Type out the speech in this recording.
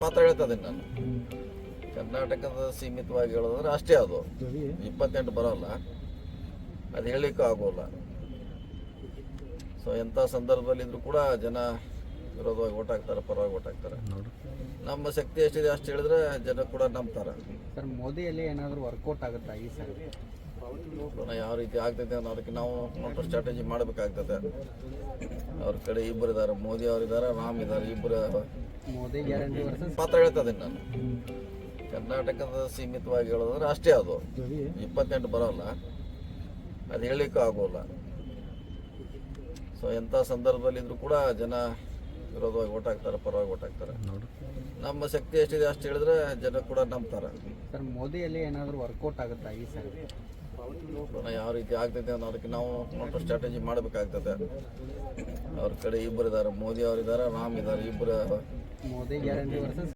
ಮಾತ್ರ ಹೇಳ್ತಾ ಇದ್ದೀನಿ ನಾನು. ಕರ್ನಾಟಕದ ಸೀಮಿತವಾಗಿ ಹೇಳೋದ್ರೆ ಅಷ್ಟೇ, ಅದು 28 ಬರೋಲ್ಲ, ಅದು ಹೇಳಲಿಕ್ಕೂ ಆಗೋಲ್ಲ. ಸೊ ಎಂಥ ಸಂದರ್ಭದಲ್ಲಿ ಇದ್ರೂ ಕೂಡ ಜನ ವಿರೋಧವಾಗಿ ಓಟ್ ಹಾಕ್ತಾರೆ, ಪರವಾಗಿ ಓಟ್ ಹಾಕ್ತಾರೆ. ನಮ್ಮ ಶಕ್ತಿ ಎಷ್ಟಿದೆ ಅಷ್ಟು ಹೇಳಿದ್ರೆ ಜನ ಕೂಡ ನಂಬ್ತಾರೆ. ಸರ್, ಮೋದಿಯಲ್ಲಿ ಏನಾದರೂ ವರ್ಕೌಟ್ ಆಗುತ್ತಾ ಈ ಸರಿ? ಯಾವ ರೀತಿ ಆಗ್ತೈತೆ ಅನ್ನೋ ಅದಕ್ಕೆ ನಾವು ಕೌಂಟರ್ ಸ್ಟ್ರಾಟಜಿ ಮಾಡಬೇಕಾಗ್ತದೆ. ಅವ್ರ ಕಡೆ ಇಬ್ಬರು ಇದ್ದಾರೆ, ಮೋದಿ ಅವರಿದ್ದಾರೆ, ರಾಮ್ ಇದ್ದಾರೆ, ಇಬ್ಬರು. ಮೋದಿ ಗ್ಯಾರಂಟಿ ವರ್ಸಸ್ ಮಾತ್ರ ಹೇಳ್ತಾ ಇದ್ದೀನಿ ನಾನು. ಕರ್ನಾಟಕದ ಸೀಮಿತವಾಗಿ ಹೇಳೋದ್ರೆ ಅಷ್ಟೇ, ಅದು 28 ಬರೋಲ್ಲ, ಅದು ಹೇಳಲಿಕ್ಕೂ ಆಗೋಲ್ಲ. ಸೊ ಎಂಥ ಸಂದರ್ಭದಲ್ಲಿ ಇದ್ರೂ ಕೂಡ ಜನ ವಿರೋಧವಾಗಿ ಓಟ್ ಹಾಕ್ತಾರೆ, ಪರವಾಗಿ ಓಟ್ ಹಾಕ್ತಾರೆ. ನಮ್ಮ ಶಕ್ತಿ ಎಷ್ಟಿದೆ ಅಷ್ಟು ಹೇಳಿದ್ರೆ ಜನ ಕೂಡ ನಂಬ್ತಾರೆ. ಸರ್, ಮೋದಿಯಲ್ಲಿ ಏನಾದರೂ ವರ್ಕೌಟ್ ಆಗುತ್ತಾ ಈ ಸರಿ? ಯಾವ ರೀತಿ ಆಗ್ತೈತೆ ಅನ್ನೋ ಅದಕ್ಕೆ ನಾವು ಕೌಂಟರ್ ಸ್ಟ್ರಾಟಜಿ ಮಾಡಬೇಕಾಗ್ತದೆ. ಅವ್ರ ಕಡೆ ಇಬ್ಬರು ಇದ್ದಾರೆ, ಮೋದಿ ಅವರಿದ್ದಾರೆ, ರಾಮ್ ಇದ್ದಾರೆ, ಇಬ್ಬರು. Modi guarantee versus